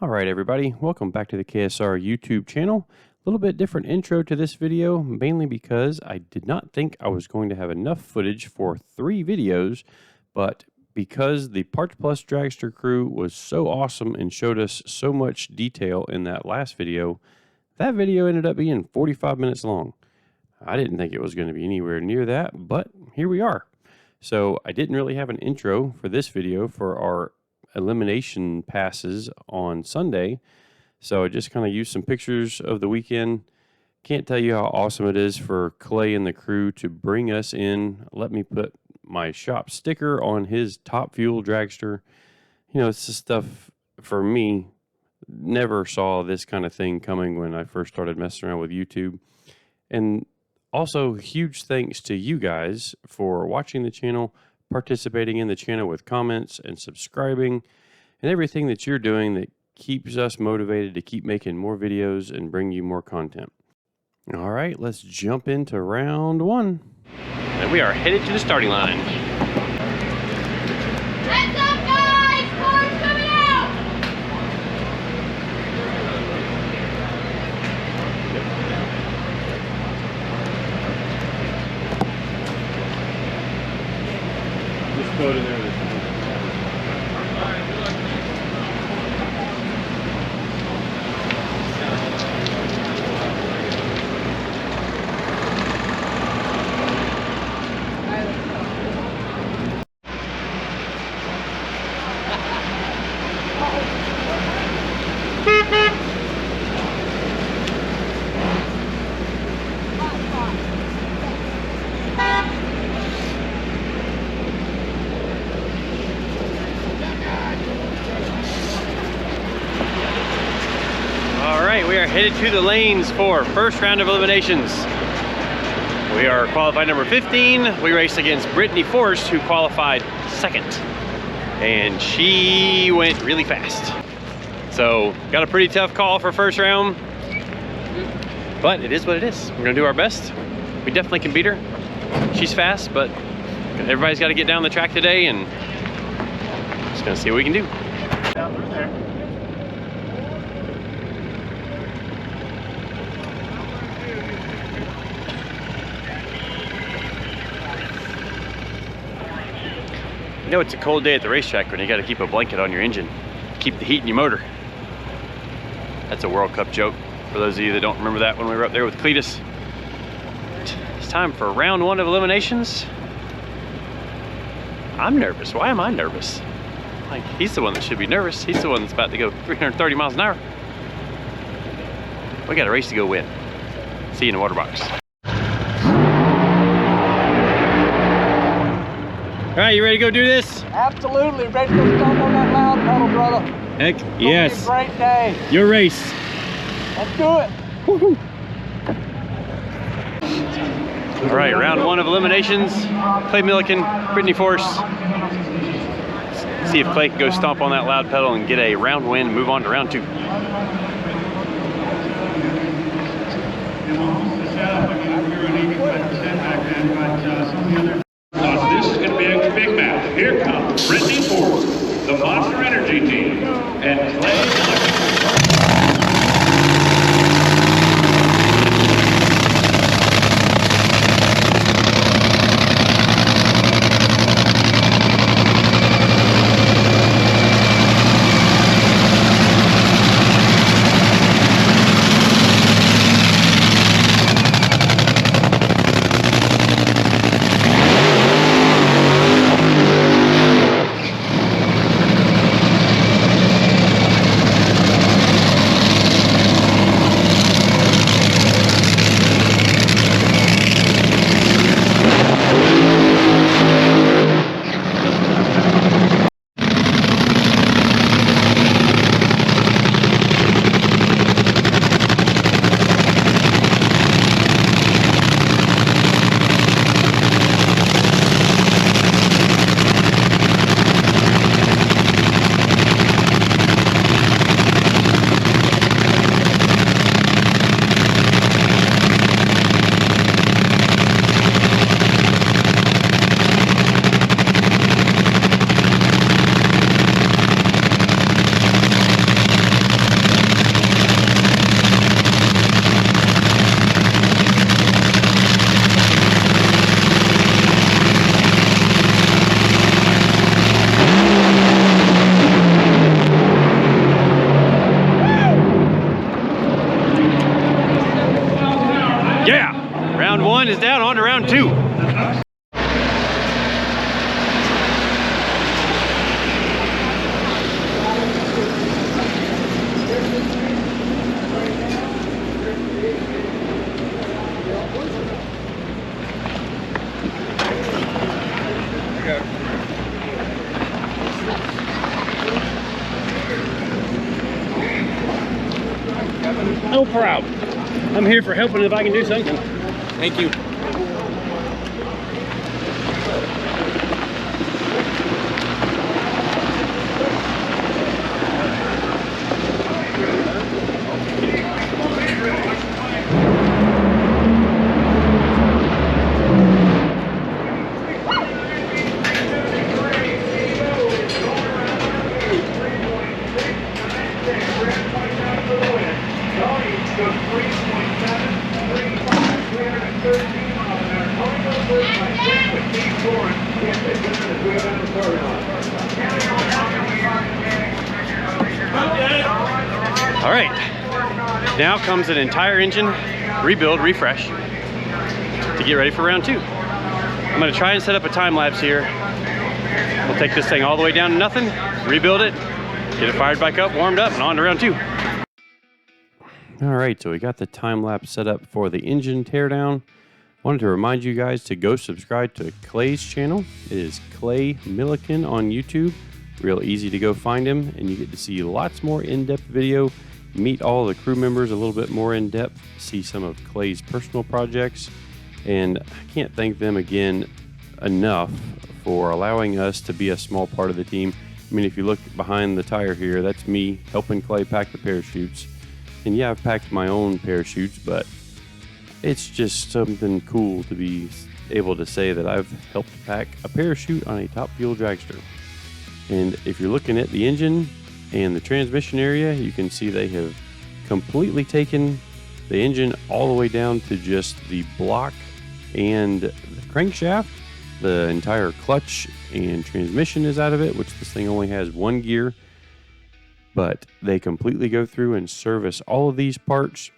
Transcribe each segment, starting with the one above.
All right, everybody, welcome back to the KSR YouTube channel. A little bit different intro to this video, mainly because I did not think I was going to have enough footage for 3 videos, but because the Parts Plus Dragster crew was so awesome and showed us so much detail in that last video, that video ended up being 45 minutes long. I didn't think it was going to be anywhere near that, but here we are. So I didn't really have an intro for this video for our elimination passes on Sunday, so I just kind of used some pictures of the weekend. Can't tell you how awesome it is for Clay and the crew to bring us in, let me put my shop sticker on his Top Fuel Dragster. You know, it's just stuff for me, never saw this kind of thing coming when I first started messing around with YouTube. And also huge thanks to you guys for watching the channel, participating in the channel with comments and subscribing, and everything that you're doing that keeps us motivated to keep making more videos and bring you more content. All right, let's jump into round 1. And we are headed to the starting line. Heads up, guys! Cars coming out! Just go to there. We are headed to the lanes for first round of eliminations. We are qualified number 15. We raced against Brittany Forrest, who qualified 2nd, and she went really fast. So got a pretty tough call for first round, but it is what it is. We're gonna do our best. We definitely can beat her. She's fast, but everybody's got to get down the track today, and just gonna see what we can do. Down through there. You know, it's a cold day at the racetrack when you got to keep a blanket on your engine, keep the heat in your motor. That's a World Cup joke for those of you that don't remember that when we were up there with Cletus. It's time for round 1 of eliminations. I'm nervous. Why am I nervous? Like, he's the one that should be nervous. He's the one that's about to go 330 miles an hour. We got a race to go win. See you in the water box. All right, you ready to go do this? Absolutely, ready to go stomp on that loud pedal, brother. Heck yes. Great day. Your race. Let's do it. Woohoo. All right, round 1 of eliminations. Clay Millican, Brittany Forrest. See if Clay can go stomp on that loud pedal and get a round win, move on to round 2. This is going to be a big match. Here comes Brittany Forrest, the Monster Energy team, and Clay Millican. 1 is down, on to round 2. No problem. I'm here for helping if I can do something. Thank you. All right, now comes an entire engine rebuild, refresh to get ready for round 2. I'm gonna try and set up a time lapse here. We'll take this thing all the way down to nothing, rebuild it, get it fired back up, warmed up, and on to round 2. All right, so we got the time lapse set up for the engine teardown. Wanted to remind you guys to go subscribe to Clay's channel. It is Clay Millican on YouTube. Real easy to go find him, and you get to see lots more in-depth video, meet all the crew members a little bit more in depth, see some of Clay's personal projects, and I can't thank them again enough for allowing us to be a small part of the team. I mean, if you look behind the tire here, that's me helping Clay pack the parachutes. And yeah, I've packed my own parachutes, but it's just something cool to be able to say that I've helped pack a parachute on a Top Fuel dragster. And if you're looking at the engine and the transmission area, you can see they have completely taken the engine all the way down to just the block and the crankshaft. The entire clutch and transmission is out of it, which this thing only has 1 gear. But they completely go through and service all of these parts.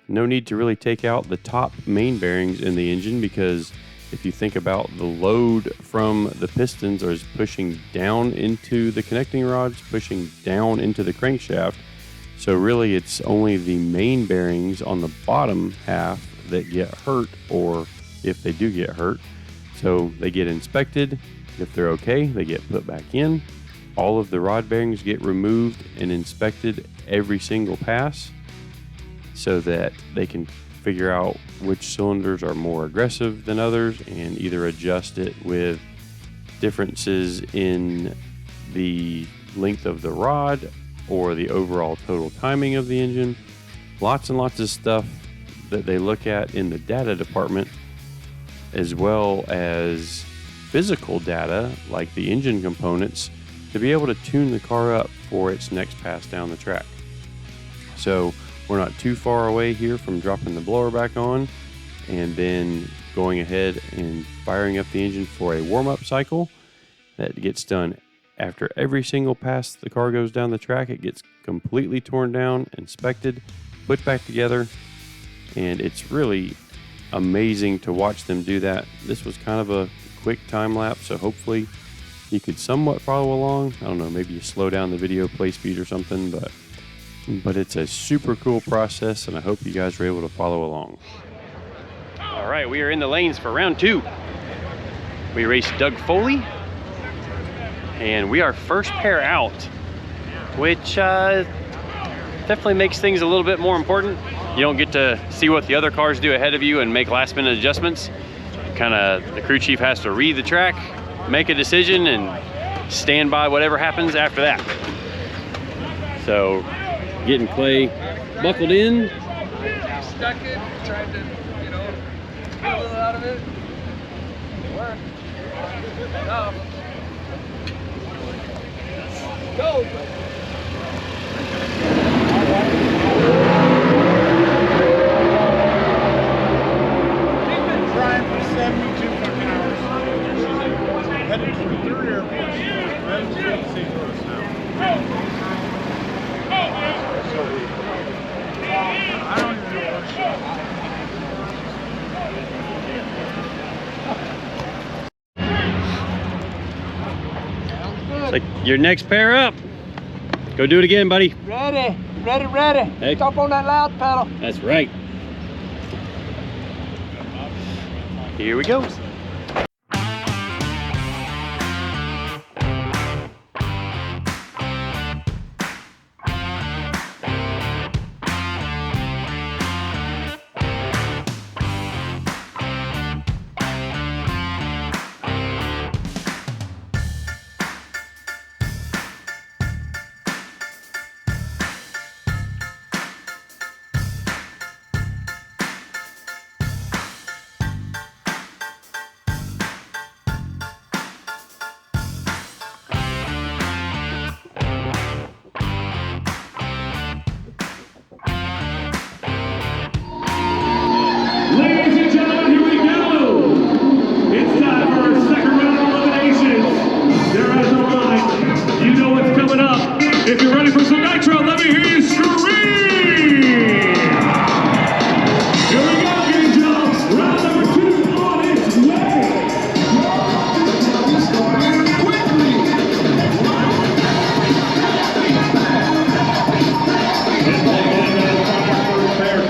No need to really take out the top main bearings in the engine, because if you think about the load from the pistons is pushing down into the connecting rods, pushing down into the crankshaft. So really it's only the main bearings on the bottom half that get hurt, or if they do get hurt. So they get inspected. If they're okay, they get put back in. All of the rod bearings get removed and inspected every single pass, so that they can figure out which cylinders are more aggressive than others and either adjust it with differences in the length of the rod or the overall total timing of the engine. Lots and lots of stuff that they look at in the data department, as well as physical data like the engine components, to be able to tune the car up for its next pass down the track. So we're not too far away here from dropping the blower back on and then going ahead and firing up the engine for a warm-up cycle. That gets done after every single pass the car goes down the track. It gets completely torn down, inspected, put back together, and it's really amazing to watch them do that. This was kind of a quick time lapse, so hopefully you could somewhat follow along. I don't know, maybe you slow down the video play speed or something, but it's a super cool process, and I hope you guys were able to follow along. All right, we are in the lanes for round 2. We raced Doug Foley, and we are first pair out, which definitely makes things a little bit more important. You don't get to see what the other cars do ahead of you and make last minute adjustments. The crew chief has to read the track, make a decision, and stand by whatever happens after that. So getting Clay buckled in. Stuck it, tried to, get a little out of it. It worked. No. Go! She's been trying for 72 fucking hours. Headed to the 3rd airport. Ready to see for us now. I don't even know what Your next pair up. Go do it again, buddy. Ready. Hey. Stop on that loud pedal. That's right. Here we go. Ladies and gentlemen, here we go. It's time for our second round of eliminations. There is a line. You know what's coming up. If you're ready for some nitro, let me hear you scream. Here we go, Gainesville. Round number 2 on its way.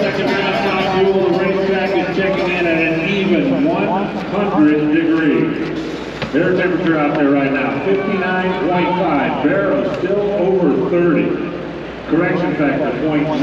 Second round, top fuel. The racetrack is checking in at an even 100 degrees. Air temperature out there right now, 59.5. Barrel still over 30. Correction factor, 0.99.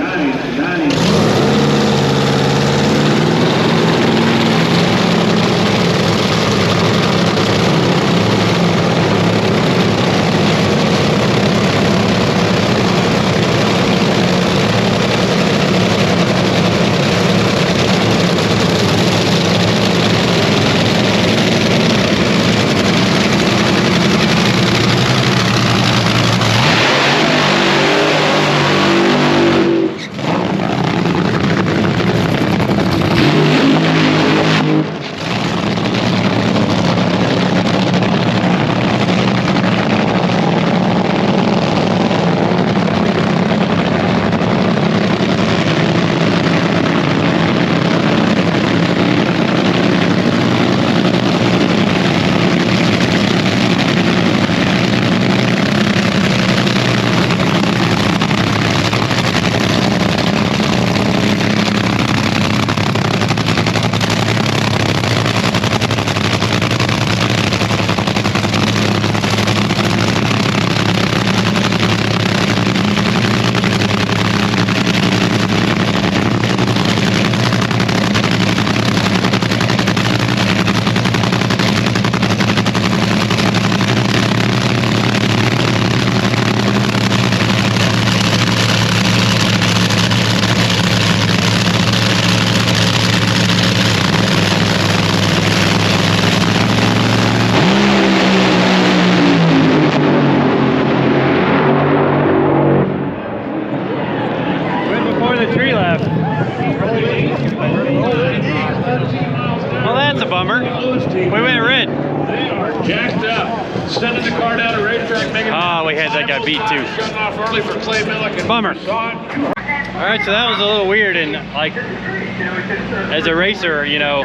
Well, that's a bummer. We went red. They are jacked up. Sending the car down to racetrack, making. Oh, we had that guy beat too. Shutting off early for Clay Millican. Bummer. All right, so that was a little weird, and like, as a racer, you know,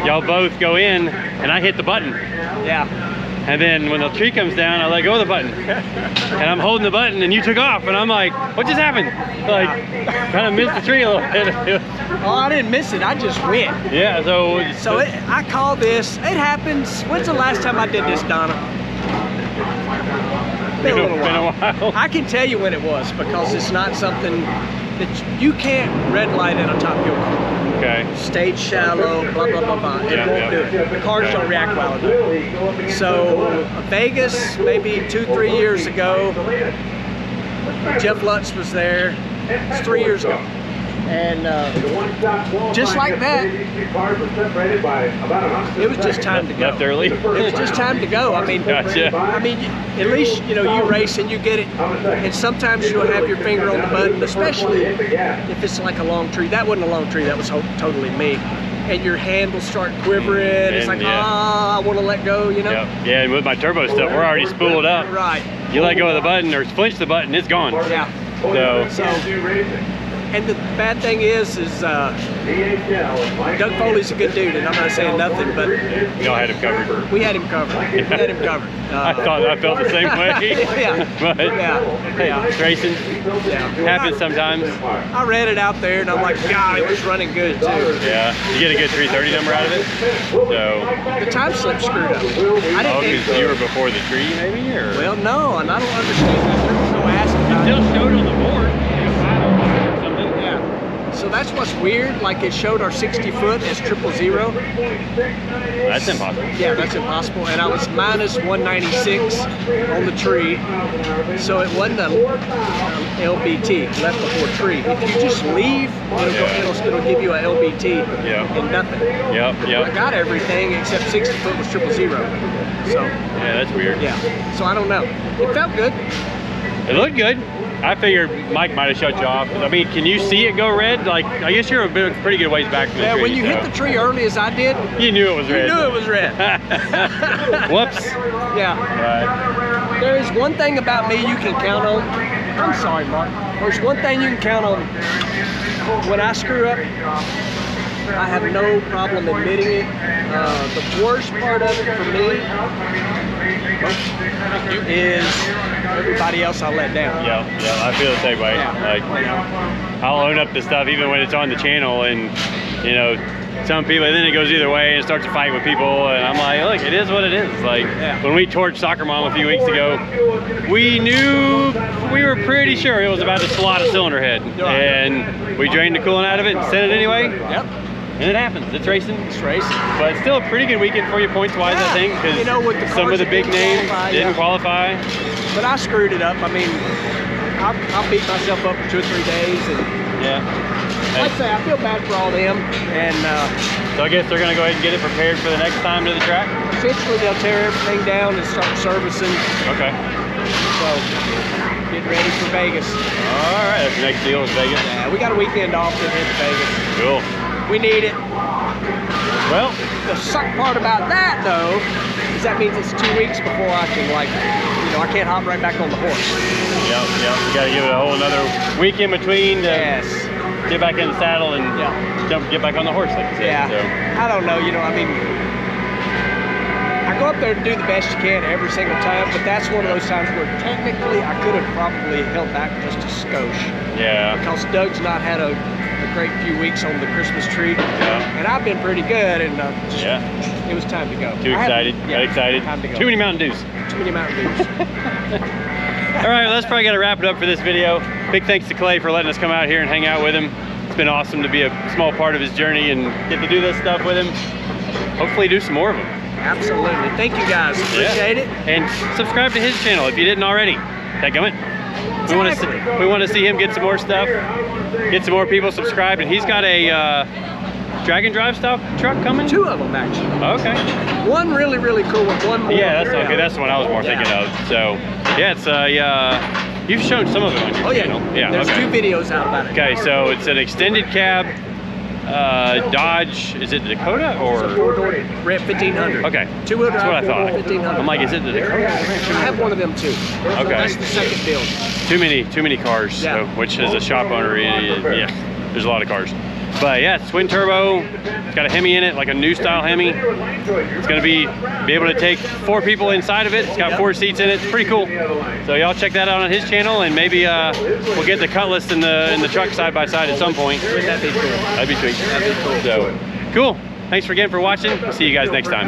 y'all both go in, and I hit the button. Yeah. And then when the tree comes down, I let go of the button. And I'm holding the button, and you took off, and I'm like, what just happened? Like, kind of missed the tree a little bit. Oh, I didn't miss it. I just went. Yeah, so I call this. It happens. When's the last time I did this, Donna? Been a little while. I can tell you when it was, because it's not something that you can't red light in a top fuel car. Okay. Stage shallow, blah, blah, blah, blah. It won't do it. The cars don't react well enough. So Vegas, maybe 2-3 years ago, Jeff Lutz was there. It's 3 years ago. And just like that, it was just time to go. Left early? It was just time to go. I mean, Gotcha. I mean, at least, you know, you race and you get it. And sometimes you'll have your finger on the button, especially if it's like a long tree. That wasn't a long tree, that was totally me. And your hand will start quivering. It's like, I want to let go, you know? Yep. Yeah, and with my turbo stuff, we're already spooled up. Right. You let go of the button or flinch the button, it's gone. Yeah. So And the bad thing is Doug Foley's a good dude, and I'm not saying nothing, but Y'all had him covered. we had him covered. We had him covered. I felt the same way. Yeah. But hey, racing happens sometimes. I read it out there, and I'm like, God, it was running good too. Yeah. You get a good 330 number out of it. So. The time slip screwed up. I didn't think because you were before the tree, maybe, or. Well, no, and I don't understand that. There was no ask about Still it. showed on the board. Something. Yeah. So that's what's weird. Like it showed our 60 foot as 000. That's impossible. Yeah, that's impossible. And I was minus 196 on the tree. So it wasn't a LBT, left before tree. If you just leave, it'll give you a LBT and nothing. Yep. I got everything except 60 foot was 000. So yeah, that's weird. Yeah. So I don't know. It felt good. It looked good. I figured Mike might have shut you off. I mean, can you see it go red? Like, I guess you're a pretty good ways back from the tree. Yeah, when you hit the tree early as I did, you knew it was red. You knew it was red. Whoops. Yeah. Right. There is one thing about me you can count on. I'm sorry, Mark. There's one thing you can count on. When I screw up, I have no problem admitting it. The worst part of it for me is everybody else I let down. Yeah, I feel the same way. Yeah. Like, I'll own up to stuff even when it's on the channel, and you know, some people, and then it goes either way and it starts a fight with people, and I'm like, look, it is what it is. Like, when we torched Soccer Mom a few weeks ago, we were pretty sure it was about to slot a cylinder head, and we drained the coolant out of it and sent it anyway. Yep. And it happens. It's racing. It's racing. But it's still a pretty good weekend for you points-wise, I think, because with the some of the big names didn't qualify. But I screwed it up. I mean, I'll beat myself up for 2 or 3 days. And like I say, I feel bad for all them. And so I guess they're going to go ahead and get it prepared for the next time to the track? Essentially, they'll tear everything down and start servicing. Okay. So, getting ready for Vegas. All right, that's the next deal is Vegas. Yeah, we got a weekend off to head to Vegas. Cool. We need it. Well, the suck part about that though is that means it's 2 weeks before I can, like, you know, I can't hop right back on the horse. Yep. You got to give it a whole another week in between to get back in the saddle and get back on the horse, like you said. Yeah. So. I don't know. You know, I mean, I go up there to do the best you can every single time, but that's one of those times where technically I could have probably held back just a skosh. Yeah. Because Doug's not had a great few weeks on the Christmas tree. Yeah. And I've been pretty good, and it was time to go. Too excited. Got excited. Time to go. Too many Mountain Dews. Too many Mountain Dews. All right, well, that's probably got to wrap it up for this video. Big thanks to Clay for letting us come out here and hang out with him. It's been awesome to be a small part of his journey and get to do this stuff with him. Hopefully do some more of them. Absolutely. Thank you guys. Appreciate it. And subscribe to his channel if you didn't already. Dadgummit. Exactly. We want to see him get some more stuff, get some more people subscribed, and he's got a drag and drive style truck coming? 2 of them, actually. Okay. One really, really cool one. One more. Yeah, that's okay. That's the one I was more thinking of. So, yeah, it's you've shown some of it on your channel. Yeah, there's 2 videos out about it. Okay, so it's an extended cab Dodge. Is it the Dakota or? It's a 4-door Ram 1500. Okay, 2-wheel drive. that's what I thought. 1500. I'm like, is it the Dakota? I have one of them too. Okay. That's the second build. Too many cars. Yeah. So, which as a shop owner, yeah, there's a lot of cars. But yeah, it's twin turbo. It's got a Hemi in it, like a new style Hemi. It's gonna be able to take 4 people inside of it. It's got 4 seats in it. It's pretty cool. So y'all check that out on his channel, and maybe we'll get the Cutlass in the truck side by side at some point. Wouldn't that be cool? That'd be sweet. That'd be cool. So cool. Thanks again for watching. See you guys next time.